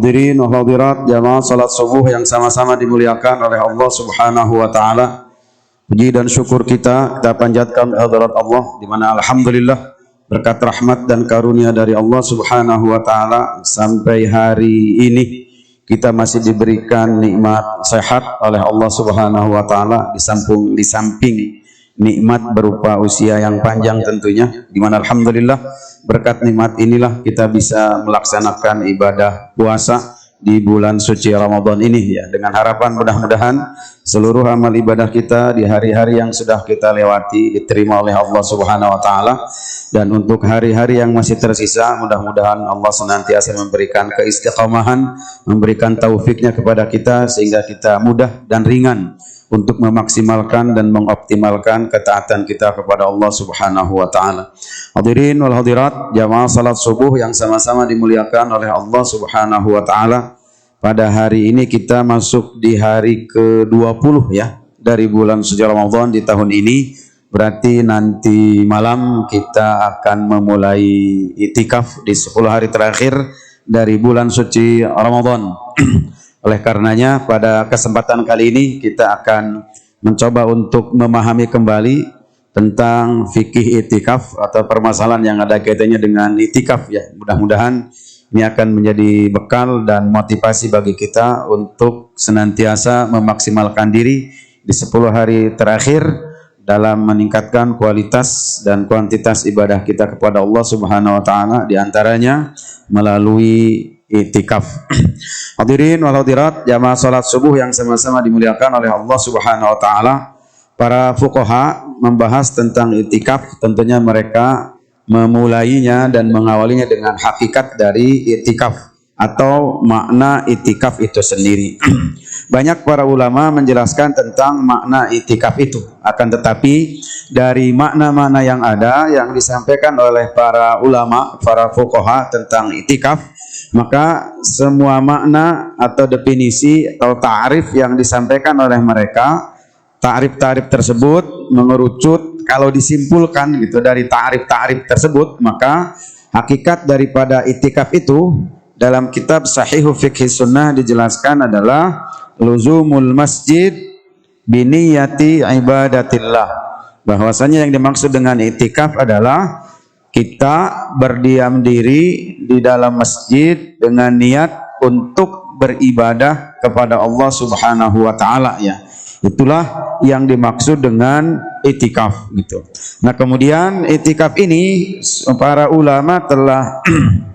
Hadirin wa hadirat jamaah salat subuh yang sama-sama dimuliakan oleh Allah Subhanahu wa taala. Puji dan syukur kita panjatkan hadirat Allah, di mana alhamdulillah berkat rahmat dan karunia dari Allah Subhanahu wa taala sampai hari ini kita masih diberikan nikmat sehat oleh Allah Subhanahu wa taala, di samping nikmat berupa usia yang panjang tentunya, di mana alhamdulillah berkat nikmat inilah kita bisa melaksanakan ibadah puasa di bulan suci Ramadan ini, ya, dengan harapan mudah-mudahan seluruh amal ibadah kita di hari-hari yang sudah kita lewati diterima oleh Allah Subhanahu wa taala, dan untuk hari-hari yang masih tersisa mudah-mudahan Allah senantiasa memberikan keistiqomahan, memberikan taufiknya kepada kita sehingga kita mudah dan ringan untuk memaksimalkan dan mengoptimalkan ketaatan kita kepada Allah Subhanahu wa taala. Hadirin wal hadirat jamaah salat subuh yang sama-sama dimuliakan oleh Allah Subhanahu wa taala. Pada hari ini kita masuk di hari ke-20 ya dari bulan suci Ramadan di tahun ini. Berarti nanti malam kita akan memulai itikaf di 10 hari terakhir dari bulan suci Ramadan. Oleh karenanya pada kesempatan kali ini kita akan mencoba untuk memahami kembali tentang fikih itikaf atau permasalahan yang ada kaitannya dengan itikaf, ya. Mudah-mudahan ini akan menjadi bekal dan motivasi bagi kita untuk senantiasa memaksimalkan diri di 10 hari terakhir dalam meningkatkan kualitas dan kuantitas ibadah kita kepada Allah Subhanahu wa taala, di antaranya melalui itikaf. Hadirin wal hadirat jamaah salat subuh yang sama-sama dimuliakan oleh Allah Subhanahu wa taala. Para fuqaha membahas tentang itikaf, tentunya mereka memulainya dan mengawalinya dengan hakikat dari itikaf atau makna itikaf itu sendiri. Banyak para ulama menjelaskan tentang makna itikaf itu, akan tetapi dari makna-makna yang ada yang disampaikan oleh para ulama, para fuqaha tentang itikaf, maka semua makna atau definisi atau ta'rif yang disampaikan oleh mereka, ta'rif-ta'rif tersebut mengerucut, kalau disimpulkan gitu dari ta'rif-ta'rif tersebut, maka hakikat daripada itikaf itu dalam kitab Sahihu Fiqh Sunnah dijelaskan adalah luzumul masjid biniyati ibadatillah. Bahwasanya yang dimaksud dengan itikaf adalah kita berdiam diri di dalam masjid dengan niat untuk beribadah kepada Allah Subhanahu wa taala, ya. Itulah yang dimaksud dengan itikaf gitu. Nah, kemudian itikaf ini para ulama telah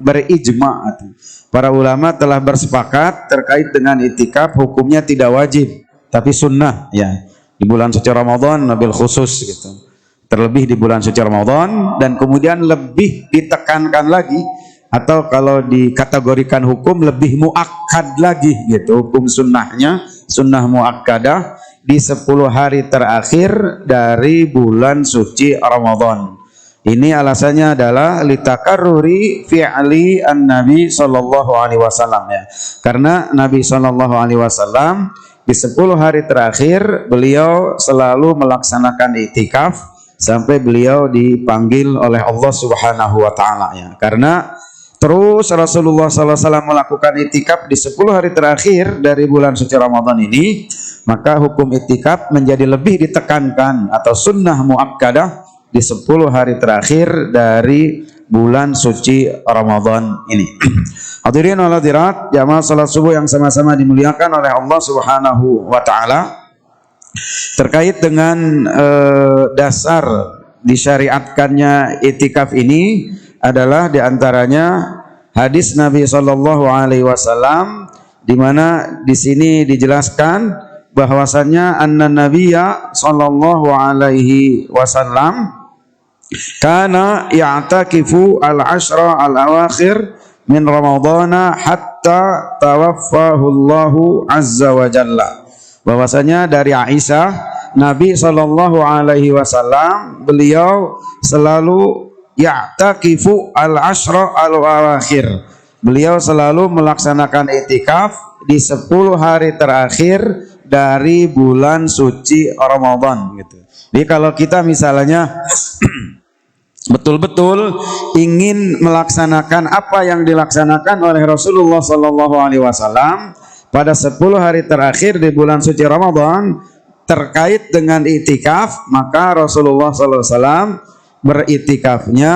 berijma. Para ulama telah bersepakat terkait dengan itikaf, hukumnya tidak wajib tapi sunnah, ya. Di bulan suci Ramadan nabil khusus gitu. Terlebih di bulan suci Ramadan, dan kemudian lebih ditekankan lagi atau kalau dikategorikan hukum lebih muakkad lagi gitu, hukum sunnahnya, sunnah muakkadah di 10 hari terakhir dari bulan suci Ramadan. Ini alasannya adalah litakarruri fi'li an-nabi sallallahu alaihi wasallam, ya. Karena Nabi sallallahu alaihi wasallam di 10 hari terakhir beliau selalu melaksanakan itikaf sampai beliau dipanggil oleh Allah Subhanahu wa taala, ya. Karena terus Rasulullah SAW melakukan itikaf di 10 hari terakhir dari bulan suci Ramadan ini, maka hukum itikaf menjadi lebih ditekankan atau sunnah muakkadah di 10 hari terakhir dari bulan suci Ramadan ini. Hadirin wal hadirat jamaah salat subuh yang sama-sama dimuliakan oleh Allah Subhanahu wa taala. Terkait dengan dasar disyariatkannya itikaf ini adalah diantaranya hadis Nabi Shallallahu Alaihi Wasallam, di mana di sini dijelaskan bahwasannya anna Nabiyya Shallallahu Alaihi Wasallam kana ya'takifu al-ashra al-awakhir min Ramadana hatta tawaffahu Allahu azza wa jalla. Bahwasanya dari Aisyah, Nabi Shallallahu Alaihi Wasallam beliau selalu ya'takifu al-ashra al-awakhir. Beliau selalu melaksanakan itikaf di 10 hari terakhir dari bulan suci Ramadan gitu. Jadi kalau kita misalnya betul-betul ingin melaksanakan apa yang dilaksanakan oleh Rasulullah Sallallahu Alaihi Wasallam pada 10 hari terakhir di bulan suci Ramadan terkait dengan itikaf, maka Rasulullah Sallallahu Alaihi Wasallam beritikafnya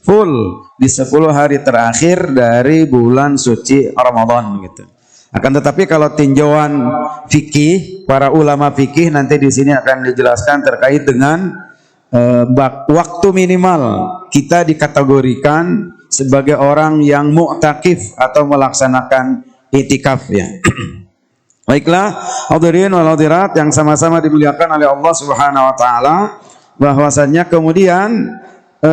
full di 10 hari terakhir dari bulan suci Ramadan gitu. Akan tetapi kalau tinjauan fikih, para ulama fikih nanti di sini akan dijelaskan terkait dengan waktu minimal kita dikategorikan sebagai orang yang mu'takif atau melaksanakan itikaf ya. Baiklah, hadirin wal hadirat yang sama-sama dimuliakan oleh Allah Subhanahu wa taala, bahwasannya kemudian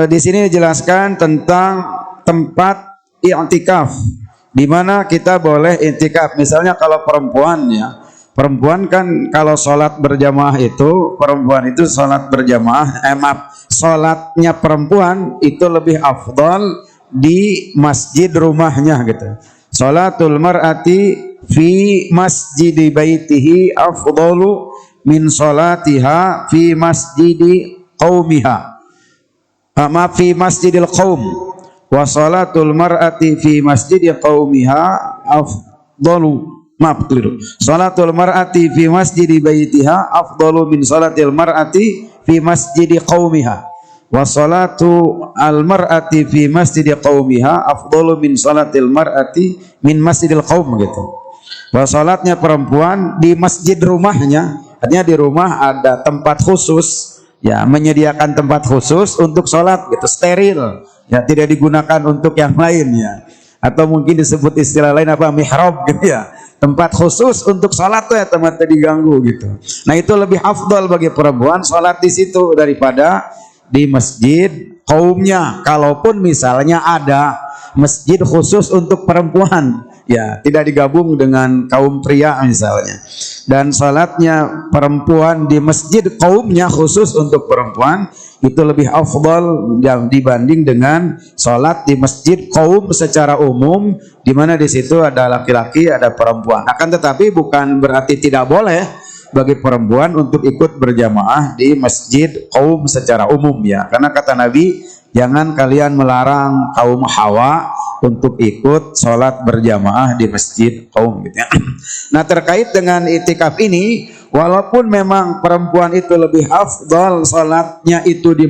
di sini dijelaskan tentang tempat i'tikaf di mana kita boleh i'tikaf. Misalnya kalau perempuan ya, perempuan kan kalau sholat berjamaah itu, perempuan itu sholat berjamaah, sholatnya perempuan itu lebih afdal di masjid rumahnya gitu. Sholatul mar'ati fi masjidi baitihi afdalu min sholatiha fi masjidi qaumiha. Fi masjidil qaum. Wa sholatul mar'ati fi masjidi qaumiha afdalu. Maaf, keliru. Salatul mar'ati fi masjidi baitiha afdalu min salatil mar'ati fi masjidi qaumiha. Wa salatu al mar'ati fi masjidi qaumiha afdalu min salatil mar'ati min masjidil qaum gitu. Wa salatnya perempuan di masjid rumahnya, artinya di rumah ada tempat khusus, ya menyediakan tempat khusus untuk salat gitu, steril, ya tidak digunakan untuk yang lainnya. Atau mungkin disebut istilah lain apa, mihrab gitu ya, tempat khusus untuk sholat tuh ya, tempat diganggu gitu. Nah itu lebih afdal bagi perempuan sholat di situ daripada di masjid kaumnya. Kalaupun misalnya ada masjid khusus untuk perempuan, ya tidak digabung dengan kaum pria misalnya, dan sholatnya perempuan di masjid kaumnya khusus untuk perempuan, itu lebih afdal yang dibanding dengan sholat di masjid kaum secara umum, di mana di situ ada laki-laki, ada perempuan. Akan tetapi bukan berarti tidak boleh bagi perempuan untuk ikut berjamaah di masjid kaum secara umum ya, karena kata Nabi, jangan kalian melarang kaum Hawa untuk ikut sholat berjamaah di masjid kaum gitu ya. Nah terkait dengan itikaf ini, walaupun memang perempuan itu lebih afdal sholatnya itu di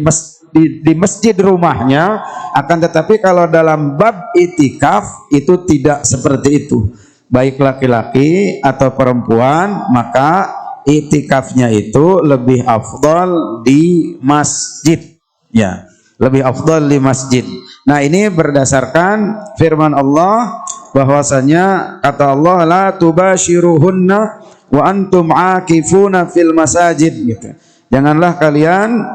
masjid rumahnya, akan tetapi kalau dalam bab itikaf itu tidak seperti itu. Baik laki-laki atau perempuan, maka itikafnya itu lebih afdal di masjid ya, lebih afdal di masjid. Nah ini berdasarkan firman Allah, bahwasanya kata Allah, la tubashiruhunna wa antum akifuna fil masajid gitu. Janganlah kalian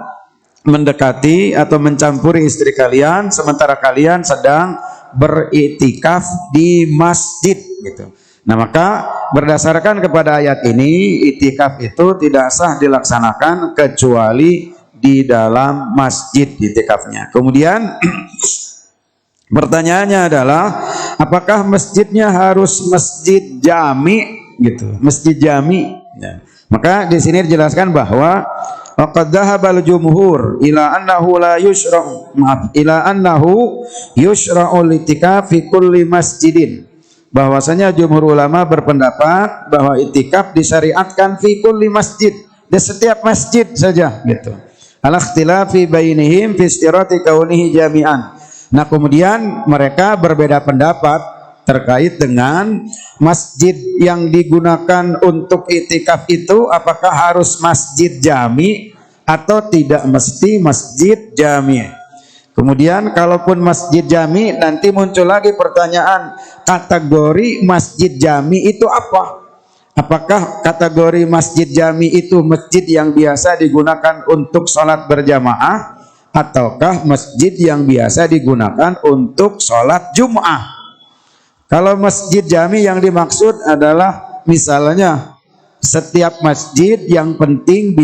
mendekati atau mencampuri istri kalian sementara kalian sedang beriktikaf di masjid gitu. Nah maka berdasarkan kepada ayat ini, iktikaf itu tidak sah dilaksanakan kecuali di dalam masjid iktikafnya. Kemudian pertanyaannya adalah, apakah masjidnya harus masjid jami gitu, masjid jami ya. Maka di sini dijelaskan bahwa qad dhahabal jumhur ila annahu la yushra'u, ila annahu yushra'u litikaf fi kulli masjidin, bahwasanya jumhur ulama berpendapat bahwa itikaf disyariatkan fi kulli masjid, di setiap masjid saja gitu. Al-ikhtilafi bainihim fi istirati kaunihi jami'an. Nah kemudian mereka berbeda pendapat terkait dengan masjid yang digunakan untuk itikaf itu, apakah harus masjid jami atau tidak mesti masjid jami. Kemudian kalaupun masjid jami, nanti muncul lagi pertanyaan, kategori masjid jami itu apa? Apakah kategori masjid jami itu masjid yang biasa digunakan untuk sholat berjamaah, ataukah masjid yang biasa digunakan untuk sholat Jum'ah? Kalau masjid jami yang dimaksud adalah misalnya setiap masjid yang penting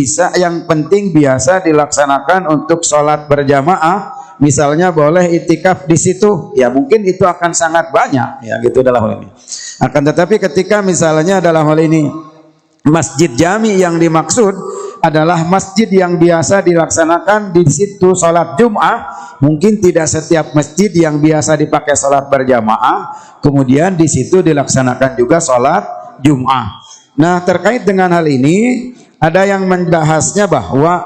biasa dilaksanakan untuk sholat berjamaah, misalnya boleh itikaf di situ, ya mungkin itu akan sangat banyak ya gitu dalam hal ini. Akan tetapi ketika misalnya dalam hal ini masjid jami yang dimaksud adalah masjid yang biasa dilaksanakan di situ sholat Jum'ah. Mungkin tidak setiap masjid yang biasa dipakai sholat berjamaah, kemudian di situ dilaksanakan juga sholat Jum'ah. Nah, terkait dengan hal ini ada yang membahasnya bahwa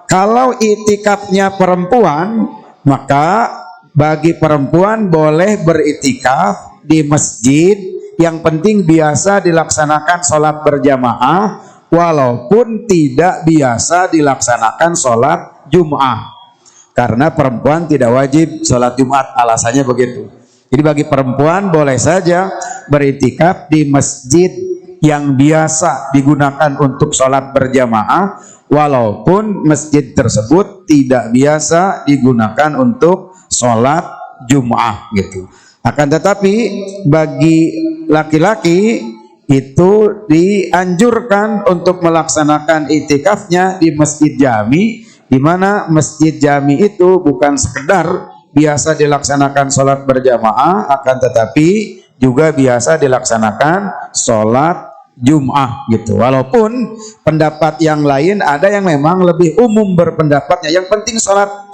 kalau itikafnya perempuan, maka bagi perempuan boleh beritikaf di masjid yang penting biasa dilaksanakan sholat berjamaah, walaupun tidak biasa dilaksanakan sholat Jum'ah, karena perempuan tidak wajib sholat Jumat, alasannya begitu. Jadi bagi perempuan boleh saja beritikaf di masjid yang biasa digunakan untuk sholat berjamaah, walaupun masjid tersebut tidak biasa digunakan untuk sholat Jum'ah gitu. Akan tetapi bagi laki-laki itu dianjurkan untuk melaksanakan itikafnya di masjid jami, di mana masjid jami itu bukan sekedar biasa dilaksanakan sholat berjamaah, akan tetapi juga biasa dilaksanakan sholat Jum'ah gitu. Walaupun pendapat yang lain ada yang memang lebih umum berpendapatnya, yang penting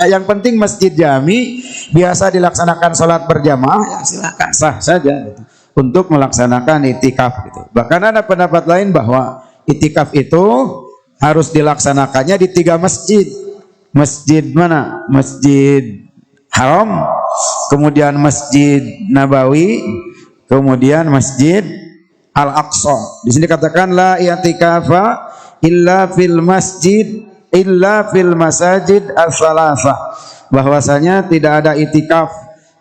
yang penting masjid jami biasa dilaksanakan sholat berjamaah, ya silakan, sah saja gitu, untuk melaksanakan itikaf gitu. Bahkan ada pendapat lain bahwa itikaf itu harus dilaksanakannya di 3 masjid. Masjid mana? Masjid Haram, kemudian Masjid Nabawi, kemudian Masjid Al-Aqsa. Di sini katakan la i'tikafa illa fil masajid al-thalathah, bahwasanya tidak ada itikaf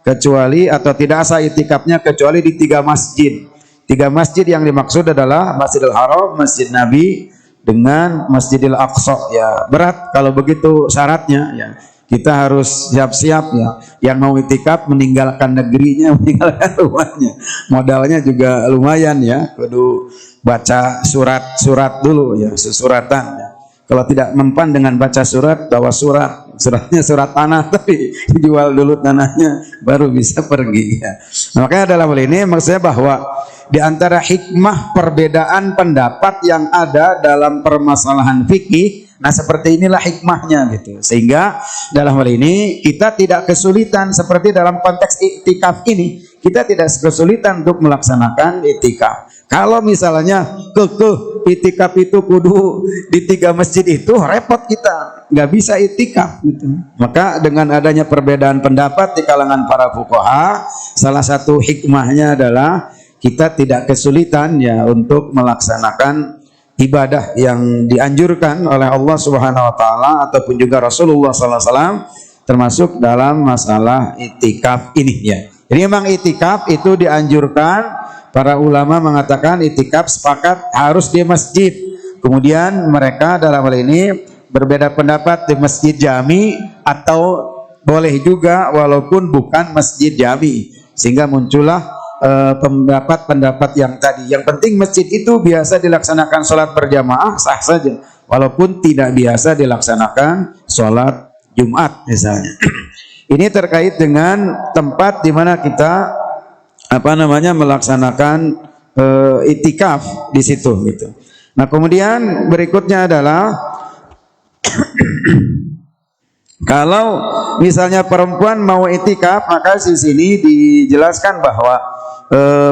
kecuali, atau tidak sah itikafnya kecuali di 3 masjid. 3 masjid yang dimaksud adalah Masjidil Haram, Masjid Nabi, dengan Masjidil Aqsa. Ya berat kalau begitu syaratnya ya. Kita harus siap-siap ya. Yang mau itikaf meninggalkan negerinya, meninggalkan rumahnya. Modalnya juga lumayan ya. Kudu baca surat-surat dulu ya, susuratan ya. Kalau tidak mempan dengan baca surat, bawa surat. Suratnya surat tanah, tapi dijual dulu tanahnya baru bisa pergi ya. Nah, makanya dalam hal ini maksudnya bahwa di antara hikmah perbedaan pendapat yang ada dalam permasalahan fikih, nah seperti inilah hikmahnya gitu. Sehingga dalam hal ini kita tidak kesulitan seperti dalam konteks iktikaf ini, kita tidak kesulitan untuk melaksanakan iktikaf. Kalau misalnya iktikaf itu kudu di 3 masjid itu, repot kita, nggak bisa iktikaf gitu. Maka dengan adanya perbedaan pendapat di kalangan para fuqaha, salah satu hikmahnya adalah kita tidak kesulitan ya untuk melaksanakan ibadah yang dianjurkan oleh Allah Subhanahu wa taala ataupun juga Rasulullah sallallahu alaihi wasallam, termasuk dalam masalah itikaf ini ya. Jadi memang itikaf itu dianjurkan, para ulama mengatakan itikaf sepakat harus di masjid. Kemudian mereka dalam hal ini berbeda pendapat di masjid jami atau boleh juga walaupun bukan masjid jami, sehingga muncullah pendapat-pendapat yang tadi. Yang penting masjid itu biasa dilaksanakan sholat berjamaah, sah saja, walaupun tidak biasa dilaksanakan sholat Jumat misalnya. Ini terkait dengan tempat di mana kita melaksanakan itikaf di situ gitu. Nah, kemudian berikutnya adalah kalau misalnya perempuan mau itikaf, maka di sini dijelaskan bahwa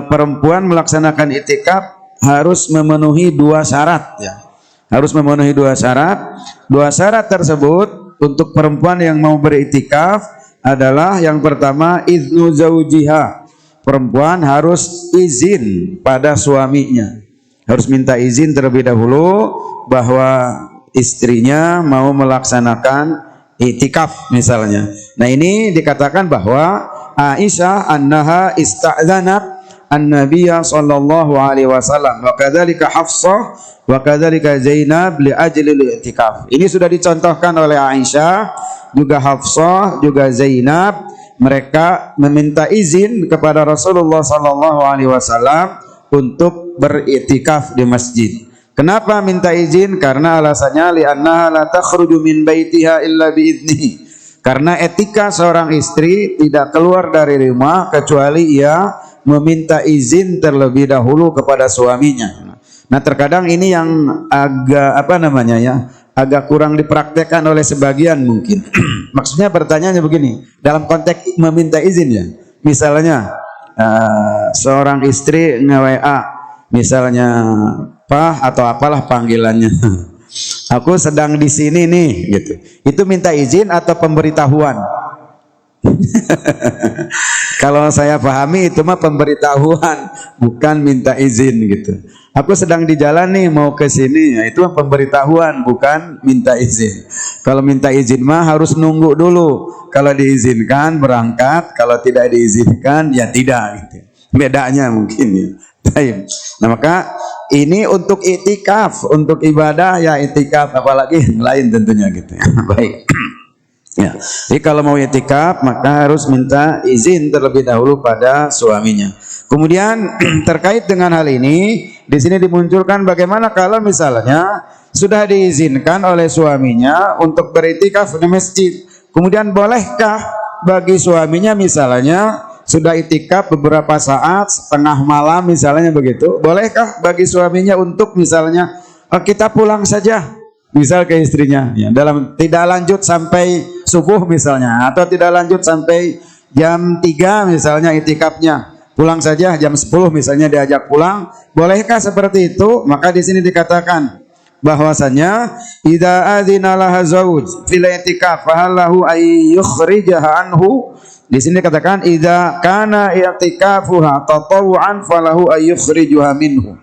perempuan melaksanakan itikaf harus memenuhi 2 syarat ya. Harus memenuhi 2 syarat. 2 syarat tersebut untuk perempuan yang mau beritikaf adalah yang pertama iznu zaujiha. Perempuan harus izin pada suaminya. Harus minta izin terlebih dahulu bahwa istrinya mau melaksanakan itikaf misalnya. Nah, ini dikatakan bahwa Aisyah annaha ista'dzanat an-nabiyya sallallahu alaihi wasallam wa kadzalika Hafsah wa kadzalika Zainab li ajli al-i'tikaf. Ini sudah dicontohkan oleh Aisyah, juga Hafsah, juga Zainab, mereka meminta izin kepada Rasulullah sallallahu alaihi wasallam untuk beriktikaf di masjid. Kenapa minta izin? Karena alasannya li'annaha la takhruju min baitiha illa bi'idnihi. Karena etika seorang istri tidak keluar dari rumah kecuali ia meminta izin terlebih dahulu kepada suaminya. Nah, terkadang ini yang agak agak kurang dipraktekkan oleh sebagian mungkin. Maksudnya pertanyaannya begini, dalam konteks meminta izin ya. Misalnya seorang istri nge-WA, misalnya Pak atau apalah panggilannya. Aku sedang di sini nih, gitu. Itu minta izin atau pemberitahuan? Kalau saya pahami itu mah pemberitahuan, bukan minta izin gitu. Aku sedang di jalan nih mau ke sini, ya itu pemberitahuan, bukan minta izin. Kalau minta izin mah harus nunggu dulu. Kalau diizinkan berangkat, kalau tidak diizinkan ya tidak gitu. Bedanya mungkin ya. Nah maka ini untuk itikaf, untuk ibadah ya itikaf, apalagi yang lain tentunya gitu. Baik. Ya, jadi kalau mau itikaf maka harus minta izin terlebih dahulu pada suaminya. Kemudian terkait dengan hal ini, di sini dimunculkan bagaimana kalau misalnya sudah diizinkan oleh suaminya untuk beritikaf di masjid. Kemudian bolehkah bagi suaminya misalnya sudah itikaf beberapa saat, setengah malam misalnya begitu, bolehkah bagi suaminya untuk misalnya kita pulang saja? Misal ke istrinya, ya, dalam tidak lanjut sampai subuh misalnya, atau tidak lanjut sampai jam 3 misalnya itikafnya, pulang saja jam 10 misalnya diajak pulang, bolehkah seperti itu? Maka di sini dikatakan bahwasanya idza adzina laha zauj fil itikaf fa lahu ay yukhrijaha anhu. Di sini dikatakan idza kana i'tikafuha tatawuan falahu ay yukhrijuha minhu.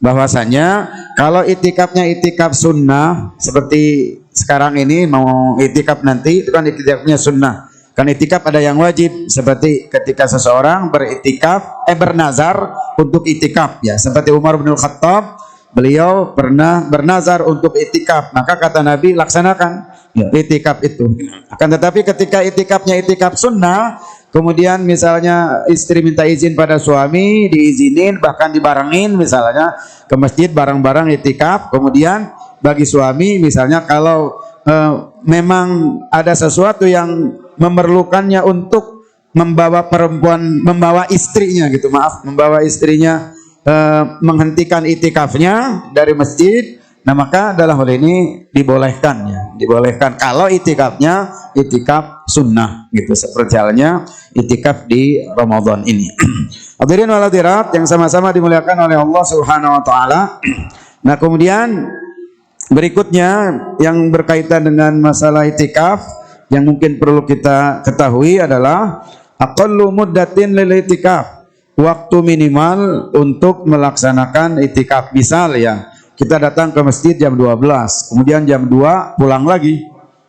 Bahwasanya kalau itikafnya itikaf sunnah seperti sekarang ini mau itikaf nanti itu kan itikafnya sunnah. Kan itikaf ada yang wajib seperti ketika seseorang beritikaf bernazar untuk itikaf ya, seperti Umar bin Khattab, beliau pernah bernazar untuk itikaf, maka kata Nabi laksanakan ya, itikaf itu. Akan tetapi ketika itikafnya itikaf sunnah, kemudian misalnya istri minta izin pada suami, diizinin bahkan dibarengin misalnya ke masjid bareng-bareng itikaf. Kemudian bagi suami misalnya kalau memang ada sesuatu yang memerlukannya untuk membawa perempuan, membawa istrinya gitu, membawa istrinya menghentikan itikafnya dari masjid, nah maka dalam hal ini dibolehkan ya, dibolehkan kalau itikafnya itikaf sunnah gitu, seperti halnya itikaf di Ramadan ini. Hadirin wal hadirat yang sama-sama dimuliakan oleh Allah Subhanahu wa taala. Nah, kemudian berikutnya yang berkaitan dengan masalah itikaf yang mungkin perlu kita ketahui adalah aqallu muddatin lil itikaf, waktu minimal untuk melaksanakan itikaf. Misal ya, kita datang ke masjid jam 12, kemudian jam 2 pulang lagi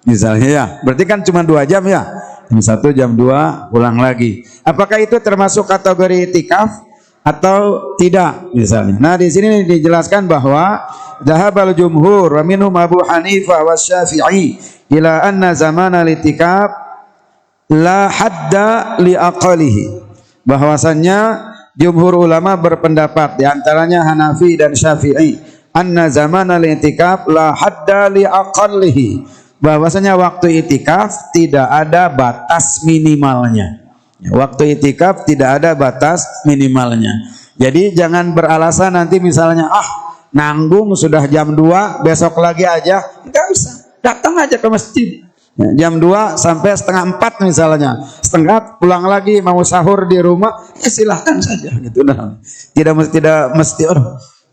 misalnya ya, berarti kan cuma 2 jam ya, jam 1 jam 2 pulang lagi. Apakah itu termasuk kategori itikaf atau tidak misalnya? Nah di sini dijelaskan bahwa dhahabal jumhur wa minhum Abu Hanifah wa Syafi'i ila anna zamana litikaf la hadda li aqalihi. Bahwasannya jumhur ulama berpendapat, diantaranya Hanafi dan Syafi'i, anna zamana litikaf la hadda li aqalihi, bahwasanya waktu itikaf tidak ada batas minimalnya. Waktu itikaf tidak ada batas minimalnya. Jadi jangan beralasan nanti misalnya nanggung sudah jam 2 besok lagi aja, enggak usah, datang aja ke masjid jam 2 sampai setengah 4 misalnya, setengah pulang lagi mau sahur di rumah ya silahkan saja gitu. Nah, tidak mesti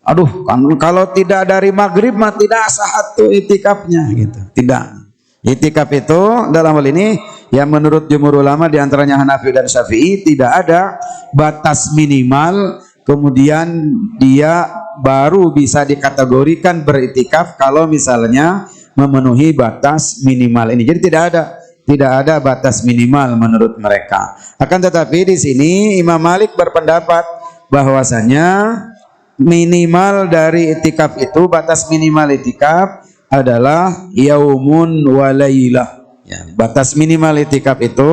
aduh kalau tidak dari maghrib mah tidak sah tuh itikafnya gitu, tidak. Itikaf itu dalam hal ini yang menurut jumhur ulama diantaranya Hanafi dan Syafi'i tidak ada batas minimal, kemudian dia baru bisa dikategorikan beritikaf kalau misalnya memenuhi batas minimal ini. Jadi tidak ada batas minimal menurut mereka. Akan tetapi di sini Imam Malik berpendapat bahwasanya minimal dari itikaf itu, batas minimal itikaf adalah yaumun wa lailah. Ya, batas minimal itikaf itu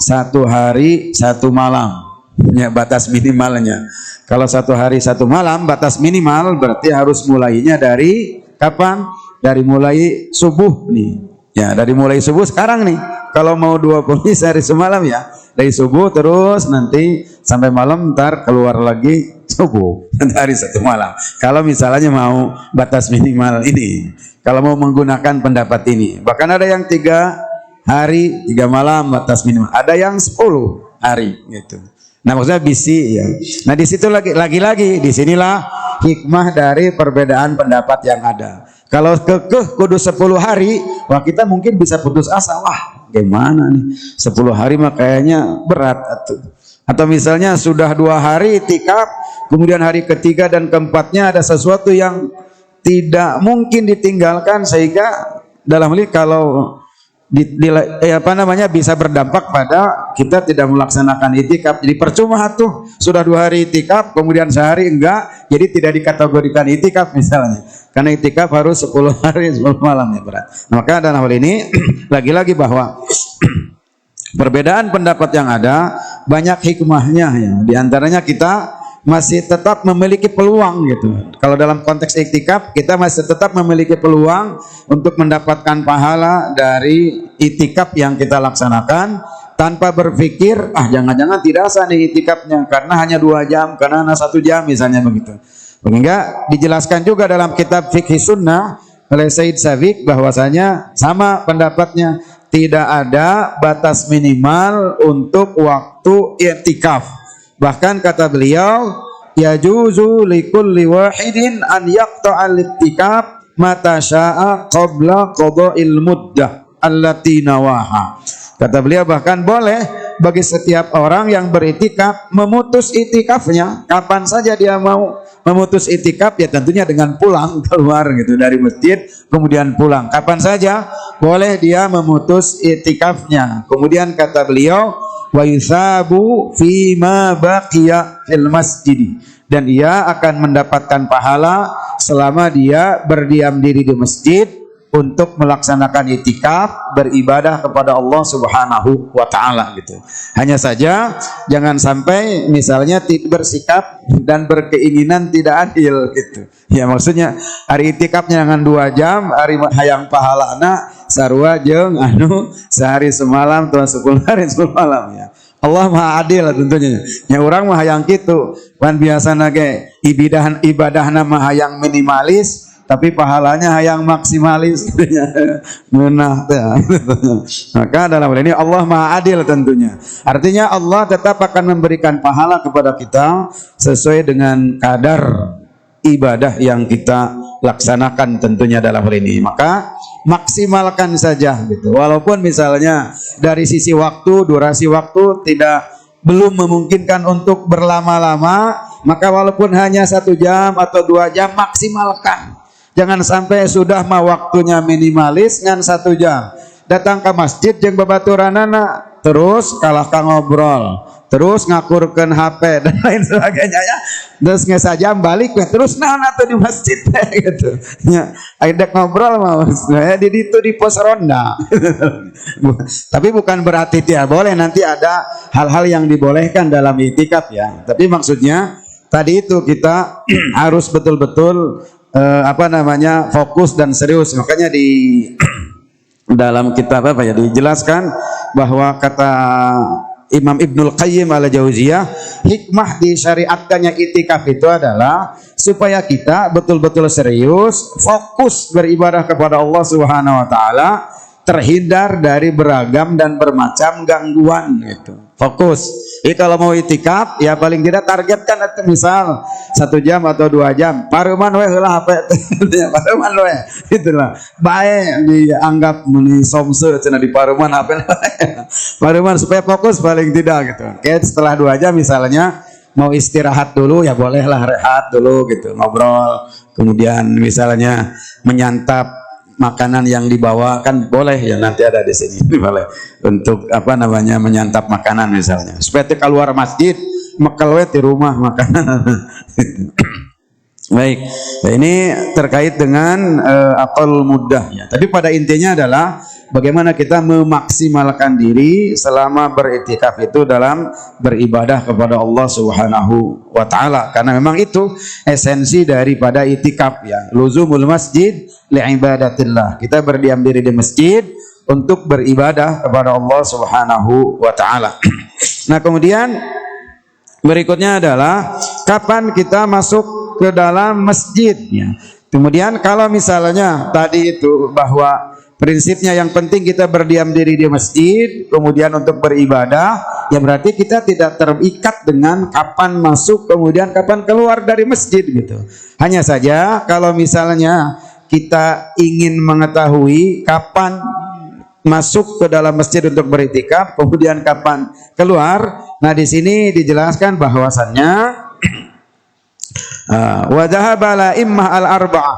1 hari 1 malam. Ya, batas minimalnya. Kalau 1 hari 1 malam batas minimal berarti harus mulainya dari kapan? Dari mulai subuh nih. Ya, dari mulai subuh sekarang nih. Kalau mau 20 hari semalam ya, dari subuh terus nanti sampai malam, ntar keluar lagi subuh hari 1 malam. Kalau misalnya mau batas minimal ini. kalau mau menggunakan pendapat ini. Bahkan ada yang 3 hari 3 malam batas minimal, ada yang 10 hari gitu. Nah maksudnya bisi ya. Nah di situ lagi disinilah hikmah dari perbedaan pendapat yang ada. Kalau kekeh kudu 10 hari, wah kita mungkin bisa putus asa. Wah, gimana nih? 10 hari mah kayaknya berat atuh. Atau misalnya sudah 2 hari itikaf, kemudian hari ketiga dan keempatnya ada sesuatu yang tidak mungkin ditinggalkan, sehingga dalam hal ini kalau bisa berdampak pada kita tidak melaksanakan itikaf. Jadi percuma tuh sudah 2 hari itikaf kemudian sehari enggak, jadi tidak dikategorikan itikaf misalnya, karena itikaf harus 10 hari 10 malam ya berat. Maka dalam hal ini lagi-lagi bahwa perbedaan pendapat yang ada banyak hikmahnya ya. Di antaranya kita masih tetap memiliki peluang gitu. Kalau dalam konteks iktikaf kita masih tetap memiliki peluang untuk mendapatkan pahala dari iktikaf yang kita laksanakan, tanpa berpikir jangan-jangan tidak sah nih iktikafnya karena hanya 2 jam, karena hanya 1 jam misalnya begitu. Sehingga dijelaskan juga dalam kitab Fikih Sunnah oleh Said Sabiq bahwasanya sama pendapatnya, tidak ada batas minimal untuk waktu iktikaf. Bahkan kata beliau, yajuzu likulli wahidin an yaqta'al iktikaf mata sya'a qabla qada'il muddah allati nawaha. Kata beliau bahkan boleh bagi setiap orang yang beriktikaf memutus iktikafnya kapan saja dia mau. Memutus iktikaf ya tentunya dengan pulang keluar gitu dari masjid kemudian pulang. Kapan saja boleh dia memutus iktikafnya. Kemudian kata beliau, wa yusabu fima baqiya fil masjid, dan ia akan mendapatkan pahala selama dia berdiam diri di masjid untuk melaksanakan iktikaf, beribadah kepada Allah Subhanahu wa taala gitu. Hanya saja jangan sampai misalnya bersikap dan berkeinginan tidak adil gitu. Ya maksudnya hari iktikafnya jangan 2 jam, hari hayang pahalana sarua jeung sehari semalam tuh 10 hari 10 malam ya. Allah Maha Adil tentunya. Yang orang mah hayang kitu. Pan biasana ge ibadahna mah hayang minimalis, tapi pahalanya hayang maksimalis gitu ya. Ngeunah teh. Maka dalam hal ini Allah Maha Adil tentunya. Artinya Allah tetap akan memberikan pahala kepada kita sesuai dengan kadar ibadah yang kita laksanakan tentunya dalam hal ini. Maka maksimalkan saja gitu. Walaupun misalnya dari sisi waktu, durasi waktu belum memungkinkan untuk berlama-lama, maka walaupun hanya 1 jam atau 2 jam maksimalkan. Jangan sampai sudah mah waktunya minimalis ngan 1 jam. Datang ke masjid jeung babaturanana terus kalah ka ngobrol, terus ngakurkeun HP dan lain sebagainya ya. Terus ngesajam balik terus naon atuh di masjid gitu. Ya, aidek ngobrol mah di ditu di pos ronda. Tapi bukan berarti tidak boleh, nanti ada hal-hal yang dibolehkan dalam iktikaf ya. Tapi maksudnya tadi itu kita harus betul-betul fokus dan serius. Makanya di dalam kitab dijelaskan bahwa kata Imam Ibnul Qayyim al-Jauziyah, hikmah disyariatkannya iktikaf itu adalah supaya kita betul-betul serius, fokus beribadah kepada Allah Subhanahu wa taala, terhindar dari beragam dan bermacam gangguan gitu. Fokus. Jadi kalau mau iktikaf ya paling tidak targetkan itu misal 1 jam atau 2 jam. Paruman we heula HP. Paruman we. Itulah. Bae dianggap meni somse cenah di paruman HP. Paruman supaya fokus paling tidak gitu. Oke, setelah 2 jam misalnya mau istirahat dulu ya bolehlah rehat dulu gitu, ngobrol. Kemudian misalnya menyantap makanan yang dibawa kan boleh ya, nanti ada di sini boleh untuk menyantap makanan misalnya supaya keluar masjid makalwe di rumah makanan. Baik, nah, ini terkait dengan aqal mudah ya. Tapi pada intinya adalah bagaimana kita memaksimalkan diri selama beriktikaf itu dalam beribadah kepada Allah Subhanahu wa taala, karena memang itu esensi daripada iktikaf ya, luzumul masjid li'ibadatillah. Kita berdiam diri di masjid untuk beribadah kepada Allah Subhanahu wa taala. Nah, kemudian berikutnya adalah kapan kita masuk ke dalam masjid ya. Kemudian kalau misalnya tadi itu bahwa prinsipnya yang penting kita berdiam diri di masjid, kemudian untuk beribadah, ya berarti kita tidak terikat dengan kapan masuk kemudian kapan keluar dari masjid gitu. Hanya saja kalau misalnya kita ingin mengetahui kapan masuk ke dalam masjid untuk beriktikaf, kemudian kapan keluar, nah di sini dijelaskan bahwasannya wa dhahaba la immah al-arba'ah,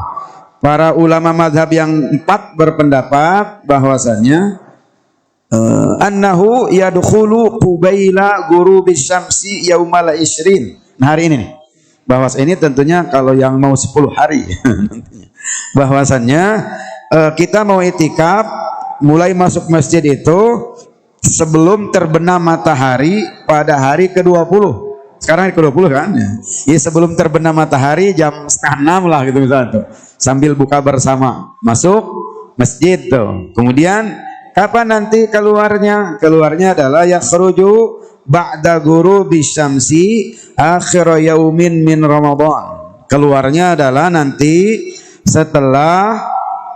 para ulama madhab yang 4 berpendapat bahwasannya annahu yadkhulu qubaila ghurubis syamsi yaumal 20. Nah, hari ini nih. Bahwas ini tentunya kalau yang mau 10 hari. Bahwasannya kita mau itikaf mulai masuk masjid itu sebelum terbenam matahari pada hari ke-20. Sekarang hari ke-20 kan ya, sebelum terbenam matahari jam 5:30 lah gitu misalnya tuh, sambil buka bersama masuk masjid tuh. Kemudian kapan nanti keluarnya? Keluarnya adalah yakhruju ba'da ghurubi syamsi akhir yaumin min Ramadan. Keluarnya adalah nanti setelah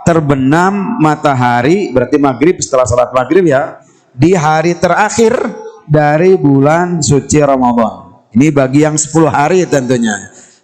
terbenam matahari, berarti maghrib, setelah salat maghrib ya, di hari terakhir dari bulan suci Ramadan. Ini bagi yang 10 hari tentunya.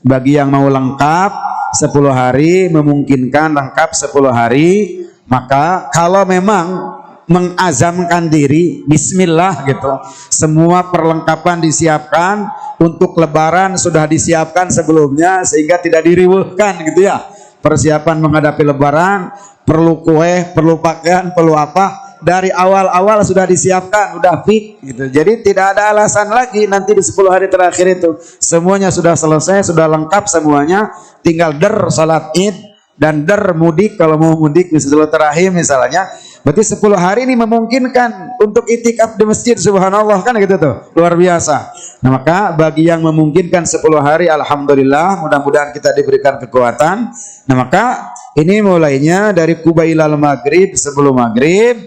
Bagi yang mau lengkap 10 hari, memungkinkan lengkap 10 hari, maka kalau memang mengazamkan diri, bismillah gitu, semua perlengkapan disiapkan, untuk lebaran sudah disiapkan sebelumnya sehingga tidak diriweuhkan gitu ya. Persiapan menghadapi lebaran, perlu kue, perlu pakaian, perlu apa, dari awal-awal sudah disiapkan, udah fix gitu. Jadi tidak ada alasan lagi nanti di 10 hari terakhir itu. Semuanya sudah selesai, sudah lengkap semuanya, tinggal salat Id dan mudik kalau mau mudik di Silaturahim misalnya. Berarti 10 hari ini memungkinkan untuk itikaf di masjid, subhanallah kan gitu tuh. Luar biasa. Nah, maka bagi yang memungkinkan 10 hari, alhamdulillah, mudah-mudahan kita diberikan kekuatan. Nah, maka ini mulainya dari kubailal maghrib, sebelum maghrib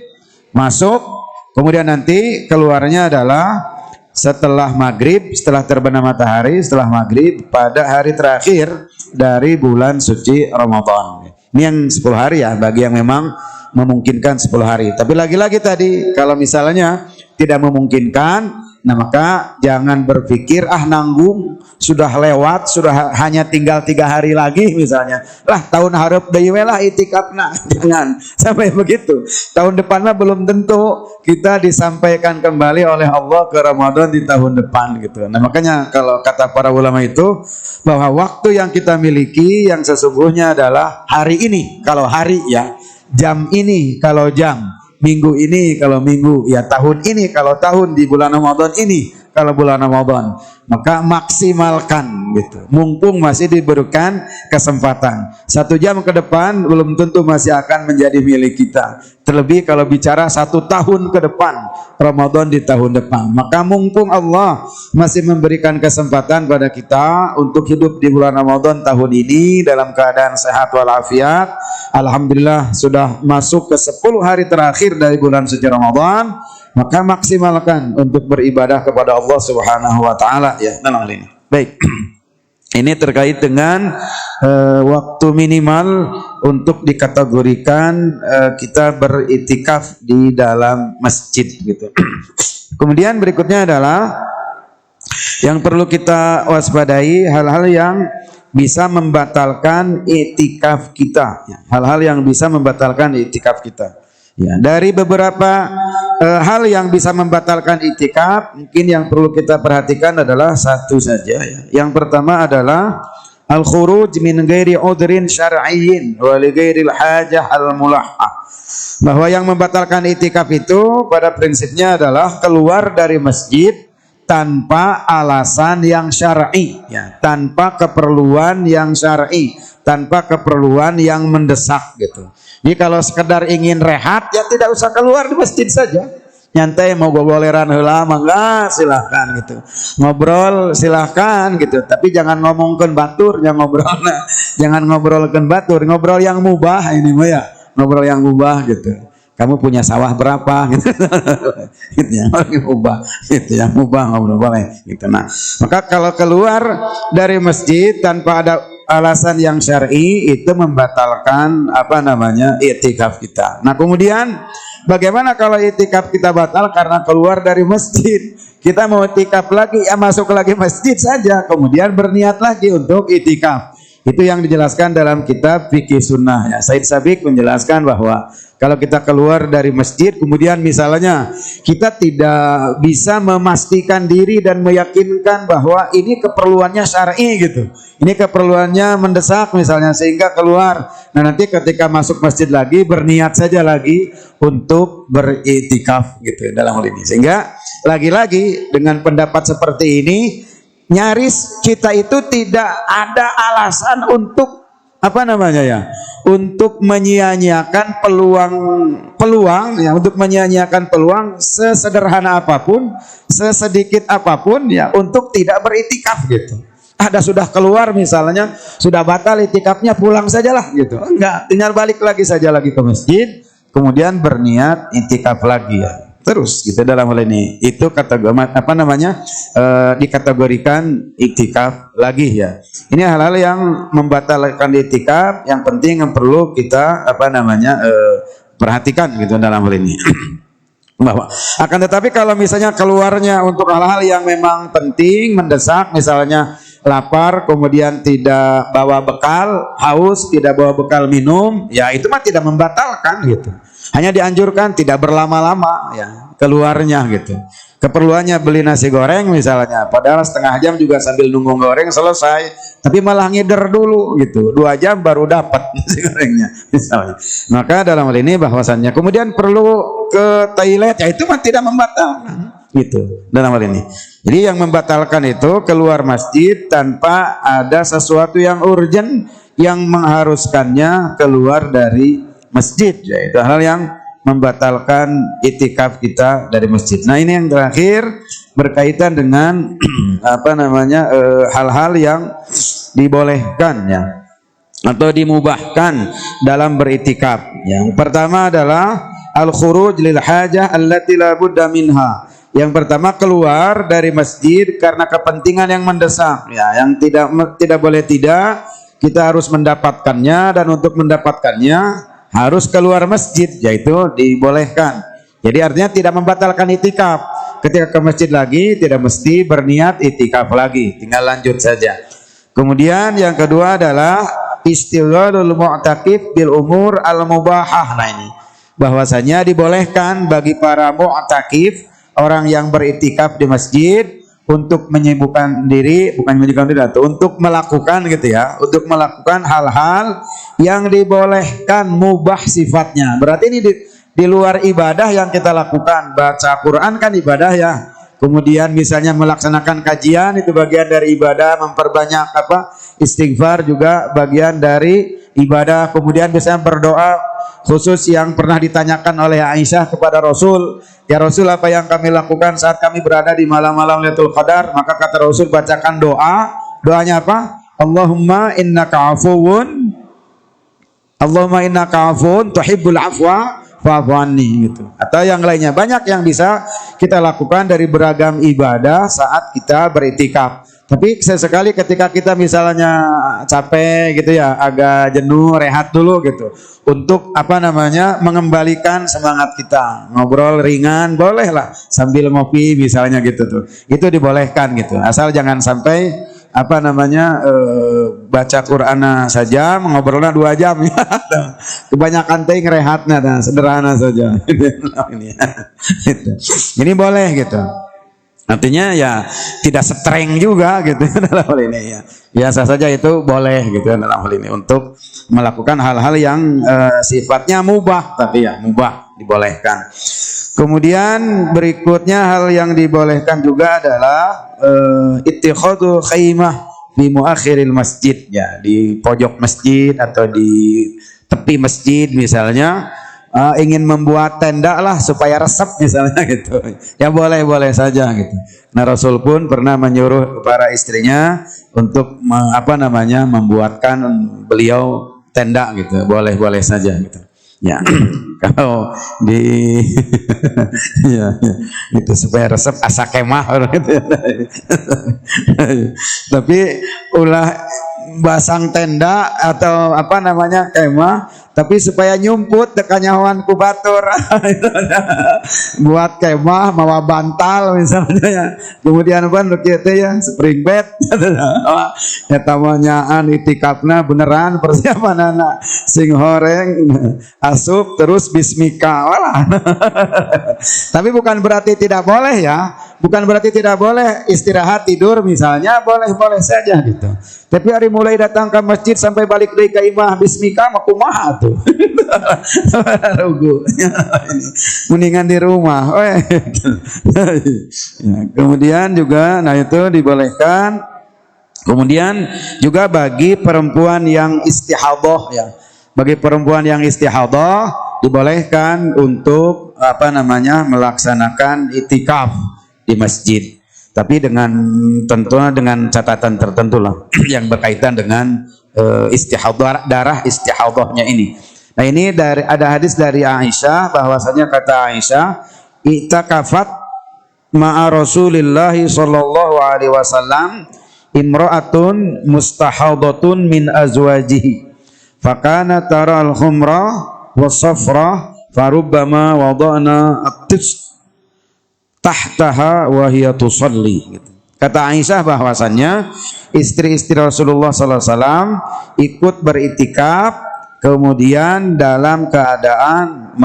masuk, kemudian nanti keluarnya adalah setelah maghrib, setelah terbenam matahari, setelah maghrib pada hari terakhir dari bulan suci Ramadan. Ini yang 10 hari ya, bagi yang memang memungkinkan 10 hari. Tapi lagi-lagi tadi kalau misalnya tidak memungkinkan, nah maka jangan berpikir nanggung, sudah lewat, sudah hanya tinggal 3 hari lagi misalnya, lah tahun harap deui lah itikafna. Jangan sampai begitu. Tahun depan mah belum tentu kita disampaikan kembali oleh Allah ke Ramadan di tahun depan gitu. Nah makanya kalau kata para ulama itu, bahwa waktu yang kita miliki yang sesungguhnya adalah hari ini kalau hari ya, jam ini kalau jam, minggu ini kalau minggu, ya tahun ini kalau tahun, di bulan Ramadan ini kalau bulan Ramadan. Maka maksimalkan gitu, mumpung masih diberikan kesempatan. 1 jam ke depan belum tentu masih akan menjadi milik kita, terlebih kalau bicara 1 tahun ke depan, Ramadan di tahun depan. Maka mumpung Allah masih memberikan kesempatan pada kita untuk hidup di bulan Ramadan tahun ini dalam keadaan sehat walafiat, alhamdulillah sudah masuk ke 10 hari terakhir dari bulan suci Ramadan, maka maksimalkan untuk beribadah kepada Allah Subhanahu wa taala ya. Dalam hal ini. Baik. Ini terkait dengan waktu minimal untuk dikategorikan kita beritikaf di dalam masjid gitu. Kemudian berikutnya adalah yang perlu kita waspadai, hal-hal yang bisa membatalkan itikaf kita. Hal-hal yang bisa membatalkan itikaf kita. Ya, dari beberapa hal yang bisa membatalkan itikaf, mungkin yang perlu kita perhatikan adalah satu saja ya. Yang pertama adalah al-khuruj min ghairi udhrin syar'iyyin wa li ghairil hajah al-mulahhah. Bahwa yang membatalkan itikaf itu pada prinsipnya adalah keluar dari masjid tanpa alasan yang syar'i ya, tanpa keperluan yang syar'i, tanpa keperluan yang mendesak gitu. Jadi kalau sekedar ingin rehat ya tidak usah keluar di masjid saja. Nyantai mau goboleran heula mangga silahkan gitu. Ngobrol silahkan gitu, tapi jangan ngomongkeun batur, jangan ngobrolna. Jangan ngobrolkeun batur, ngobrol yang mubah ini mah ya. Ngobrol yang mubah gitu. Kamu punya sawah berapa gitu. Gitu ya, mubah gitu ya, mubah ngobrol boleh gitu. Nah, maka kalau keluar dari masjid tanpa ada alasan yang syar'i itu membatalkan i'tikaf kita. Nah, kemudian bagaimana kalau i'tikaf kita batal karena keluar dari masjid? Kita mau i'tikaf lagi, masuk lagi masjid saja, kemudian berniat lagi untuk i'tikaf. Itu yang dijelaskan dalam kitab Fikih Sunnah. Ya, Said Sabiq menjelaskan bahwa kalau kita keluar dari masjid, kemudian misalnya kita tidak bisa memastikan diri dan meyakinkan bahwa ini keperluannya syar'i gitu. Ini keperluannya mendesak misalnya sehingga keluar. Nah, nanti ketika masuk masjid lagi berniat saja lagi untuk beriktikaf gitu dalam hal ini. Sehingga lagi-lagi dengan pendapat seperti ini nyaris kita itu tidak ada alasan untuk untuk menyia-nyiakan peluang ya, untuk menyia-nyiakan peluang sesederhana apapun, sesedikit apapun ya, untuk tidak beriktikaf gitu. Ada sudah keluar misalnya, sudah batal iktikafnya, pulang sajalah gitu. Enggak, tinggal balik lagi saja lagi ke masjid, kemudian berniat iktikaf lagi ya. Terus gitu dalam hal ini itu dikategorikan iktikaf lagi ya. Ini hal-hal yang membatalkan iktikaf, yang penting yang perlu kita perhatikan gitu dalam hal ini. Bahwa akan tetapi kalau misalnya keluarnya untuk hal-hal yang memang penting, mendesak, misalnya lapar kemudian tidak bawa bekal, haus tidak bawa bekal minum, ya itu mah tidak membatalkan gitu. Hanya dianjurkan tidak berlama-lama ya keluarnya gitu. Keperluannya beli nasi goreng misalnya, padahal setengah jam juga sambil nunggu goreng selesai, tapi malah ngider dulu gitu, 2 jam baru dapat nasi gorengnya misalnya. Maka dalam hal ini bahwasannya kemudian perlu ke toilet, ya itu mah tidak membatalkan gitu dalam hal ini. Jadi yang membatalkan itu keluar masjid tanpa ada sesuatu yang urgent yang mengharuskannya keluar dari masjid, yaitu hal yang membatalkan iktikaf kita dari masjid. Nah, ini yang terakhir berkaitan dengan hal-hal yang dibolehkan ya atau dimubahkan dalam beriktikaf. Yang pertama adalah al-khuruj lil hajah allati la budda minha. Yang pertama keluar dari masjid karena kepentingan yang mendesak ya, yang tidak boleh tidak, kita harus mendapatkannya, dan untuk mendapatkannya harus keluar masjid, yaitu dibolehkan. Jadi artinya tidak membatalkan iktikaf. Ketika ke masjid lagi tidak mesti berniat iktikaf lagi, tinggal lanjut saja. Kemudian yang kedua adalah istighalul mu'takif bil umur al mubahah. Nah, ini bahwasanya dibolehkan bagi para mu'takif, orang yang beriktikaf di masjid, untuk menyibukkan diri, untuk melakukan gitu ya, untuk melakukan hal-hal yang dibolehkan, mubah sifatnya. Berarti ini di luar ibadah yang kita lakukan. Baca Quran kan ibadah ya. Kemudian misalnya melaksanakan kajian itu bagian dari ibadah, memperbanyak istighfar juga bagian dari ibadah. Kemudian misalnya berdoa, khusus yang pernah ditanyakan oleh Aisyah kepada Rasul, ya Rasul, apa yang kami lakukan saat kami berada di malam-malam Lailatul Qadar? Maka kata Rasul, bacakan doa. Doanya apa? Allahumma innaka afuwun tuhibbul afwa fa'fu anni gitu. Atau yang lainnya, banyak yang bisa kita lakukan dari beragam ibadah saat kita beriktikaf. Tapi sesekali ketika kita misalnya capek gitu ya, agak jenuh, rehat dulu gitu, untuk mengembalikan semangat kita, ngobrol ringan bolehlah sambil ngopi misalnya gitu tuh, itu dibolehkan gitu, asal jangan sampai baca Qur'ana saja ngobrolnya 2 jam ya. Kebanyakan teh rehatnya, sederhana saja. Ini boleh gitu. Artinya ya tidak streng juga gitu dalam hal ini ya. Biasa saja itu boleh gitu dalam hal ini untuk melakukan hal-hal yang sifatnya mubah, tapi ya mubah dibolehkan. Kemudian berikutnya hal yang dibolehkan juga adalah ittikhadul khaymah di muakhiril masjid ya, di pojok masjid atau di tepi masjid misalnya. Ingin membuat tenda lah supaya resep misalnya gitu, ya boleh saja gitu. Nah, Rasul pun pernah menyuruh para istrinya untuk membuatkan beliau tenda gitu, boleh saja gitu ya. Kalau di ya, itu supaya resep asa kemah gitu. Tapi ulah basang tenda atau apa namanya kemah, tapi supaya nyumput tekanyawan kubatur buat kemah mawa bantal misalnya ya. Kemudian ban kieu teh ya spring bed eta manyaan itikafna beneran persiapanana sing horeng asup terus bismika walah. Tapi bukan berarti tidak boleh ya, bukan berarti tidak boleh istirahat tidur misalnya, boleh-boleh saja gitu. Tapi hari mulai datang ke masjid sampai balik dari ke imah bismika mah kumaha tuh. Rugu. Mendingan di rumah. Ya, kemudian juga nah itu dibolehkan. Kemudian juga bagi perempuan yang istihadhah ya. Bagi perempuan yang istihadhah dibolehkan untuk apa namanya melaksanakan itikaf di masjid. Tapi dengan tentunya dengan catatan tertentu lah yang berkaitan dengan istihadhah, darah istihadhahnya ini. Nah ini ada hadis dari Aisyah bahwasanya kata Aisyah, itakafat ma'a Rasulillah sallallahu alaihi wasallam imra'atun mustahadhatun min azwajihi fakana tara al-khumra was-safra farubbama wada'na at-tis tahtaha wa hiya tusalli gitu. Kata Aisyah bahwasannya istri-istri Rasulullah sallallahu alaihi wasallam ikut beritikaf kemudian dalam keadaan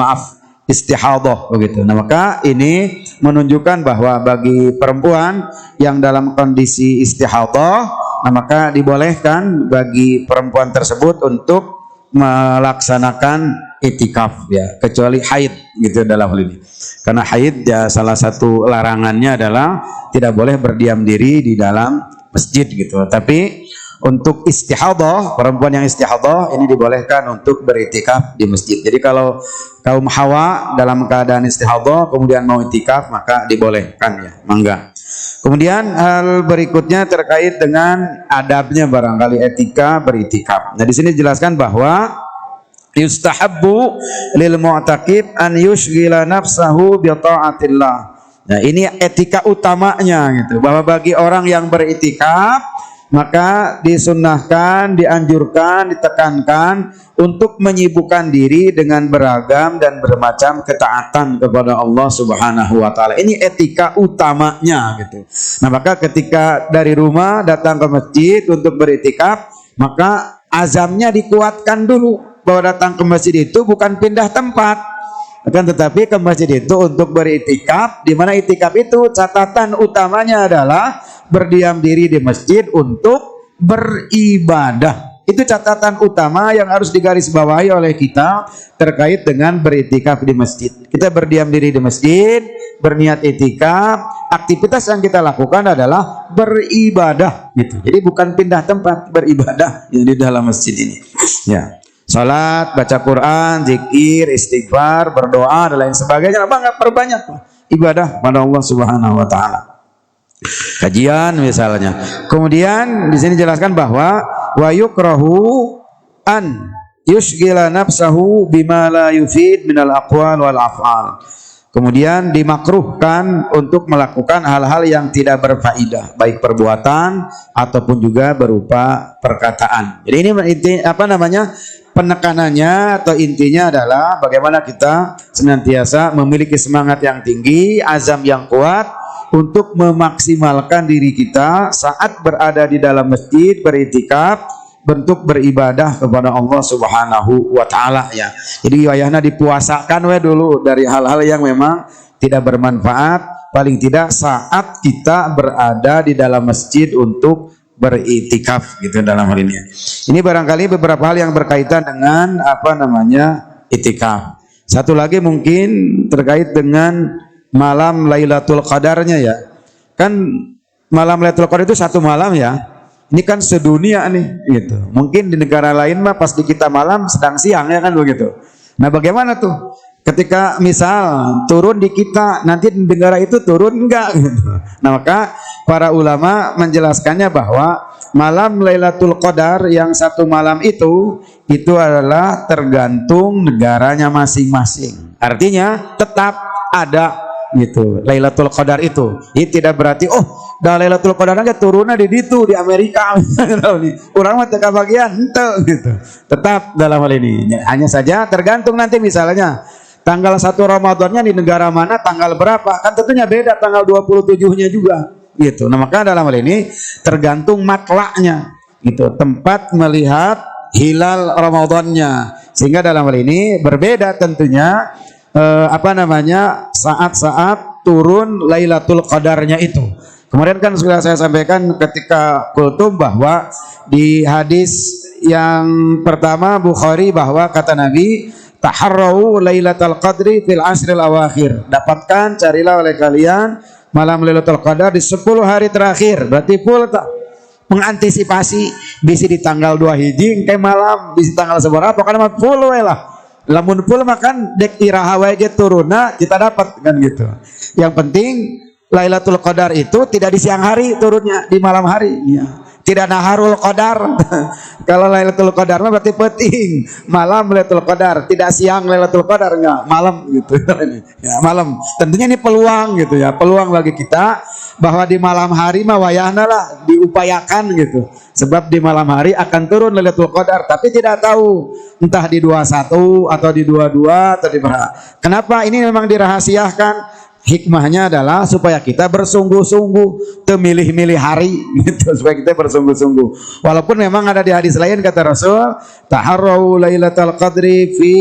istihadhah begitu. Nah, maka ini menunjukkan bahwa bagi perempuan yang dalam kondisi istihadhah, nah maka dibolehkan bagi perempuan tersebut untuk melaksanakan itikaf ya, kecuali haid gitu dalam hal ini. Karena haid ya salah satu larangannya adalah tidak boleh berdiam diri di dalam masjid gitu. Tapi untuk istihadhah, perempuan yang istihadhah ini dibolehkan untuk beritikaf di masjid. Jadi kalau kaum hawa dalam keadaan istihadhah kemudian mau itikaf maka dibolehkan ya, mangga. Kemudian hal berikutnya terkait dengan adabnya barangkali etika beritikaf. Nah di sini dijelaskan bahwa yustahabbu lil mu'taqib an yushghila nafsahu bi ta'atillah. Nah, ini etika utamanya gitu. Bahwa bagi orang yang beritikaf maka disunnahkan, dianjurkan, ditekankan untuk menyibukkan diri dengan beragam dan bermacam ketaatan kepada Allah Subhanahu wa taala. Ini etika utamanya gitu. Nah, maka ketika dari rumah datang ke masjid untuk beritikaf, maka azamnya dikuatkan dulu bahwa datang ke masjid itu bukan pindah tempat, akan tetapi ke masjid itu untuk beritikaf, di mana itikaf itu catatan utamanya adalah berdiam diri di masjid untuk beribadah. Itu catatan utama yang harus digarisbawahi oleh kita terkait dengan beritikaf di masjid. Kita berdiam diri di masjid, berniat itikaf, aktivitas yang kita lakukan adalah beribadah gitu. Jadi bukan pindah tempat, beribadah di dalam masjid ini. Ya. Salat, baca Quran, zikir, istighfar, berdoa dan lain sebagainya. Bangga perbanyak ibadah pada Allah Subhanahu wa taala. Kajian misalnya. Kemudian di sini jelaskan bahwa wa yukrahu an yushghila nafsahu bima la yufid minal aqwal wal af'al. Kemudian dimakruhkan untuk melakukan hal-hal yang tidak berfaedah, baik perbuatan ataupun juga berupa perkataan. Jadi ini apa namanya? Penekanannya atau intinya adalah bagaimana kita senantiasa memiliki semangat yang tinggi, azam yang kuat untuk memaksimalkan diri kita saat berada di dalam masjid beritikaf, bentuk beribadah kepada Allah Subhanahu wa taala ya. Jadi wayahna dipuasakan we dulu dari hal-hal yang memang tidak bermanfaat, paling tidak saat kita berada di dalam masjid untuk beritikaf gitu dalam hal ini. Ini barangkali beberapa hal yang berkaitan dengan apa namanya itikaf. Satu lagi mungkin terkait dengan malam Lailatul Qadarnya ya. Kan malam Lailatul Qadar itu satu malam ya. Ini kan sedunia nih gitu. Mungkin di negara lain mah pas di kita malam sedang siang ya kan begitu. Nah, bagaimana tuh? Ketika misal turun di kita, nanti di negara itu turun enggak gitu. Nah, maka para ulama menjelaskannya bahwa malam Lailatul Qadar yang satu malam itu adalah tergantung negaranya masing-masing. Artinya tetap ada gitu Lailatul Qadar itu. Ini tidak berarti oh da Lailatul Qadar ge turunnya di ditu di Amerika nih. Urang mah teu kabagian henteu gitu. Tetap dalam hal ini hanya saja tergantung nanti misalnya tanggal 1 Ramadannya di negara mana tanggal berapa kan tentunya beda tanggal 27-nya juga gitu. Nah, maka dalam hal ini tergantung matlaknya gitu, tempat melihat hilal Ramadannya. Sehingga dalam hal ini berbeda tentunya saat-saat turun Lailatul Qadarnya itu. Kemarin kan sudah saya sampaikan ketika kultum bahwa di hadis yang pertama Bukhari bahwa kata Nabi, taharrau Lailatul Qadri fil ashril awakhir. Dapatkan, carilah oleh kalian malam Lailatul Qadar di 10 hari terakhir. Berarti full tak? Mengantisipasi bisa di tanggal 2 hiji kayak malam bisa tanggal seberapa karena full we lah. Lamun full makan dek iraha wae ge turunna kita dapat kan gitu. Yang penting Lailatul Qadar itu tidak di siang hari turunnya, di malam hari ya. Tidak naharul qadar. Kalau Lailatul Qadar mah berarti penting malam Lailatul Qadar, tidak siang Lailatul Qadar, enggak, malam gitu. Ya, malam. Tentunya ini peluang gitu ya, peluang bagi kita bahwa di malam hari mah wayahna lah diupayakan gitu. Sebab di malam hari akan turun Lailatul Qadar, tapi tidak tahu entah di 21 atau di 22 atau di berapa. Kenapa ini memang dirahasiakan? Hikmahnya adalah supaya kita bersungguh-sungguh, temilih-milih hari gitu, supaya kita bersungguh-sungguh. Walaupun memang ada di hadis lain kata Rasul, taharrau lailatul qadri fi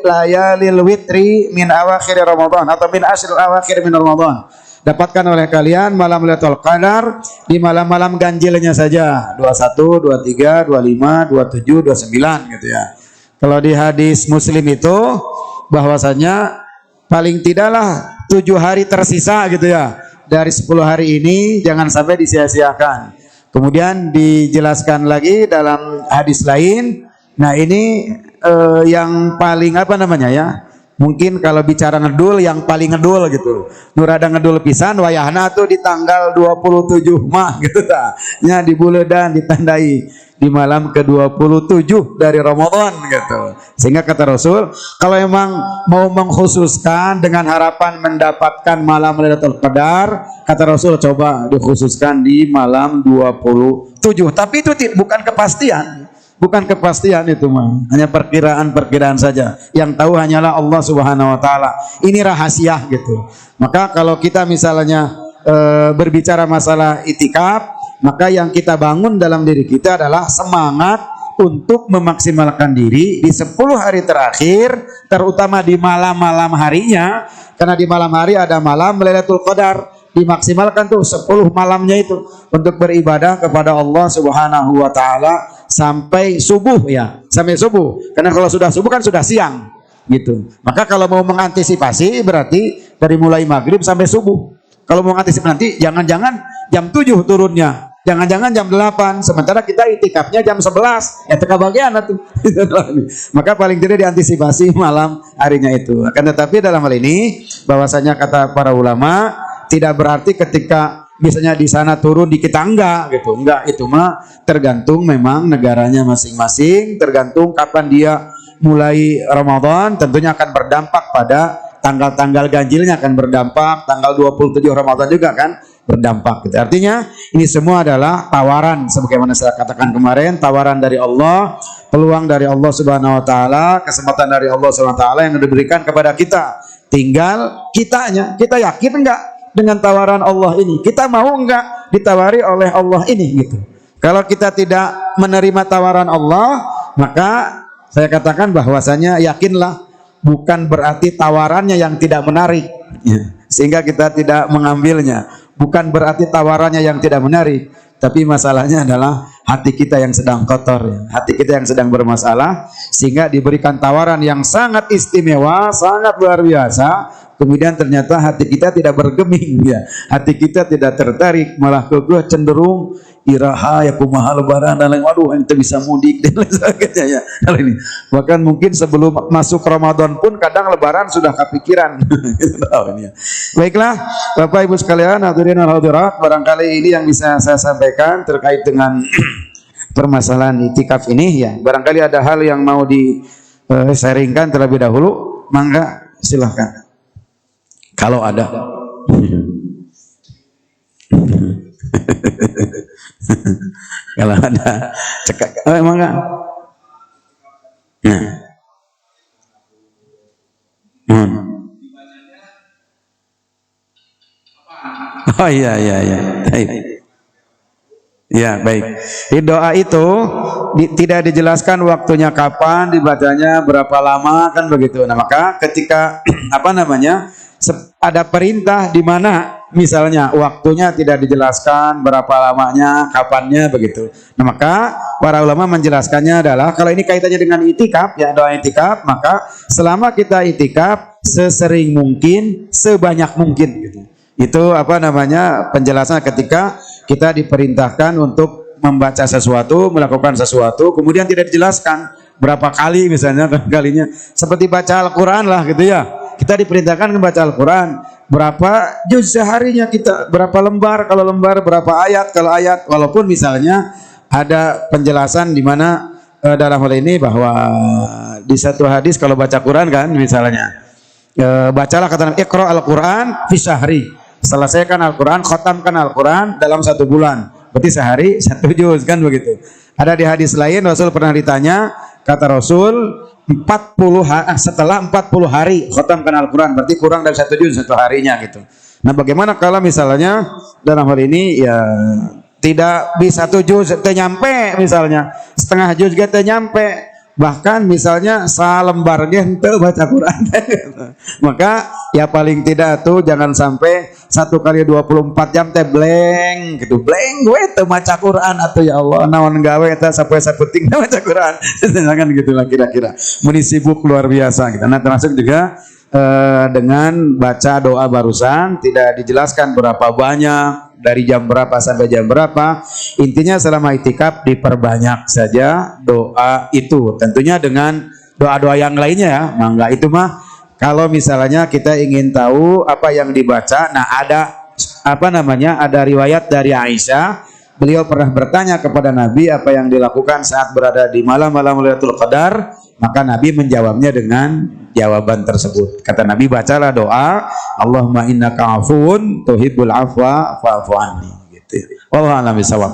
layalil witri min awakhir Ramadan atau min ashril awakhir min Ramadan. Dapatkan oleh kalian malam Lailatul Qadar di malam-malam ganjilnya saja, 21, 23, 25, 27, 29 gitu ya. Kalau di hadis Muslim itu bahwasanya paling tidaklah 7 hari tersisa gitu ya dari 10 hari ini, jangan sampai disia-siakan. Kemudian dijelaskan lagi dalam hadis lain. Nah ini yang paling apa namanya ya, mungkin kalau bicara ngedul yang paling ngedul gitu, nurada ngedul pisan wayahna tuh di tanggal 27 mah gitu ta nya di buledan ditandai di malam ke-27 dari Ramadan gitu. Sehingga kata Rasul, kalau memang mau mengkhususkan dengan harapan mendapatkan malam Lailatul Qadar, kata Rasul coba dikhususkan di malam 27. Tapi itu bukan kepastian. Bukan kepastian itu mah, hanya perkiraan-perkiraan saja. Yang tahu hanyalah Allah Subhanahu wa taala. Ini rahasia gitu. Maka kalau kita misalnya berbicara masalah itikaf, maka yang kita bangun dalam diri kita adalah semangat untuk memaksimalkan diri di 10 hari terakhir, terutama di malam-malam harinya, karena di malam hari ada malam Lailatul Qadar, dimaksimalkan tuh 10 malamnya itu untuk beribadah kepada Allah Subhanahu wa taala sampai subuh ya, sampai subuh. Karena kalau sudah subuh kan sudah siang gitu. Maka kalau mau mengantisipasi berarti dari mulai maghrib sampai subuh. Kalau mau mengantisipasi nanti jangan-jangan jam 7 turunnya. Jangan-jangan jam 8, sementara kita itikafnya jam 11. Ya teka bagian tuh. Maka paling tidak diantisipasi malam harinya itu. Akan tetapi dalam hal ini bahwasanya kata para ulama tidak berarti ketika misalnya di sana turun di kita enggak gitu. Enggak, itu mah tergantung memang negaranya masing-masing, tergantung kapan dia mulai Ramadan, tentunya akan berdampak pada tanggal-tanggal ganjilnya akan berdampak, tanggal 27 Ramadan juga kan berdampak gitu. Artinya ini semua adalah tawaran sebagaimana saya katakan kemarin, tawaran dari Allah, peluang dari Allah Subhanahu wa taala, kesempatan dari Allah Subhanahu wa taala yang diberikan kepada kita. Tinggal kitanya, kita yakin enggak dengan tawaran Allah ini? Kita mau enggak ditawari oleh Allah ini gitu. Kalau kita tidak menerima tawaran Allah, maka saya katakan bahwasanya yakinlah bukan berarti tawarannya yang tidak menarik ya, sehingga kita tidak mengambilnya. Bukan berarti tawarannya yang tidak menarik, tapi masalahnya adalah hati kita yang sedang kotor ya. Hati kita yang sedang bermasalah sehingga diberikan tawaran yang sangat istimewa, sangat luar biasa, kemudian ternyata hati kita tidak bergeming ya. Hati kita tidak tertarik, malah kekeh cenderung iraha ya kumaha lebaran dan lain, waduh ente bisa mudik dan lain sebagainya ya. Hal ini bahkan mungkin sebelum masuk Ramadan pun kadang lebaran sudah kepikiran. Baiklah Bapak Ibu sekalian, hadirin dan hadirat, barangkali ini yang bisa saya sampaikan terkait dengan permasalahan itikaf ini ya. Barangkali ada hal yang mau di sharingkan terlebih dahulu, mangga silahkan kalau ada. Kalau ada cekak, oh, emang enggak? Nah. Oh iya iya iya. Baik. Ya baik. Di doa itu tidak dijelaskan waktunya kapan dibacanya, berapa lama kan begitu. Nah maka ketika apa namanya ada perintah di mana misalnya waktunya tidak dijelaskan, berapa lamanya, kapannya begitu. Nah maka para ulama menjelaskannya adalah kalau ini kaitannya dengan itikaf ya, doa itikaf, maka selama kita itikaf sesering mungkin, sebanyak mungkin gitu. Itu apa namanya penjelasan ketika kita diperintahkan untuk membaca sesuatu, melakukan sesuatu, kemudian tidak dijelaskan berapa kali misalnya kalinya, seperti baca Al-Quran lah gitu ya. Kita diperintahkan membaca Al-Quran, berapa juz seharinya kita, berapa lembar, kalau lembar berapa ayat, kalau ayat, walaupun misalnya ada penjelasan di mana dalam hal ini bahwa di satu hadis kalau baca Quran kan misalnya bacalah kata Nabi, Iqra al-Quran fi syahri, selesaikan Al-Quran, khotamkan Al-Quran dalam 1 bulan, berarti sehari 1 juz kan begitu. Ada di hadis lain Rasul pernah ditanya, kata Rasul 40 setelah 40 hari khotamkan Al-Quran, berarti kurang dari 1 juz 1 harinya gitu. Nah bagaimana kalau misalnya dalam hal ini ya tidak bisa 1 juz nyampe, misalnya setengah juz kita nyampe, bahkan misalnya salembar gente baca Quran maka ya paling tidak tuh jangan sampai 1 kali 24 jam teh blank gitu, blank gue tuh baca Quran atau ya Allah naon gawe teh sampai saputing baca Quran jangan gitulah kira-kira meni sibuk luar biasa gitu. Nah termasuk juga dengan baca doa barusan tidak dijelaskan berapa banyak, dari jam berapa sampai jam berapa. Intinya selama itikaf diperbanyak saja doa itu, tentunya dengan doa-doa yang lainnya ya. Mangga itu mah kalau misalnya kita ingin tahu apa yang dibaca. Nah ada apa namanya, ada riwayat dari Aisyah, beliau pernah bertanya kepada Nabi apa yang dilakukan saat berada di malam-malam Lailatul Qadar, maka Nabi menjawabnya dengan jawaban tersebut. Kata Nabi, bacalah doa Allahumma innaka afuun tuhibbul afwa fa'fu anni gitu. Wallahu a'lam bishawab.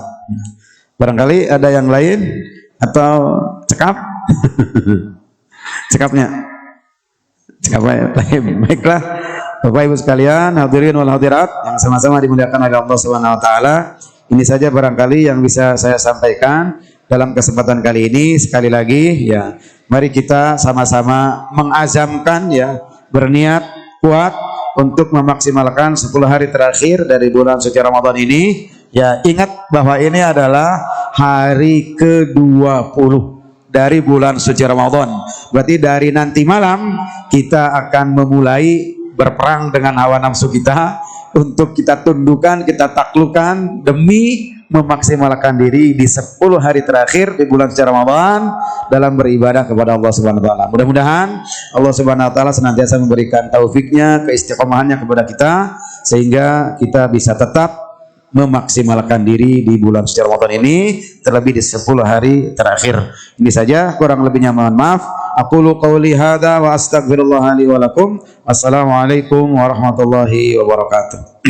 Barangkali ada yang lain atau cekap? Cekapnya. Cekapnya. Baiklah. Bapak Ibu sekalian, hadirin wal hadirat yang sama-sama dimuliakan oleh Allah Subhanahu wa taala. Ini saja barangkali yang bisa saya sampaikan dalam kesempatan kali ini. Sekali lagi ya, mari kita sama-sama mengazamkan ya, berniat kuat untuk memaksimalkan 10 hari terakhir dari bulan suci Ramadan ini. Ya, ingat bahwa ini adalah hari ke-20 dari bulan suci Ramadan. Berarti dari nanti malam kita akan memulai berperang dengan hawa nafsu kita untuk kita tundukkan, kita taklukkan demi memaksimalkan diri di 10 hari terakhir di bulan suci Ramadan dalam beribadah kepada Allah Subhanahu wa taala. Mudah-mudahan Allah Subhanahu wa taala senantiasa memberikan taufiknya, keistiqomahannya kepada kita sehingga kita bisa tetap memaksimalkan diri di bulan suci Ramadan ini, terlebih di 10 hari terakhir. Ini saja, kurang lebihnya mohon maaf. Aqulu qawli hadza wa astaghfirullah li wa lakum. Wassalamualaikum warahmatullahi wabarakatuh.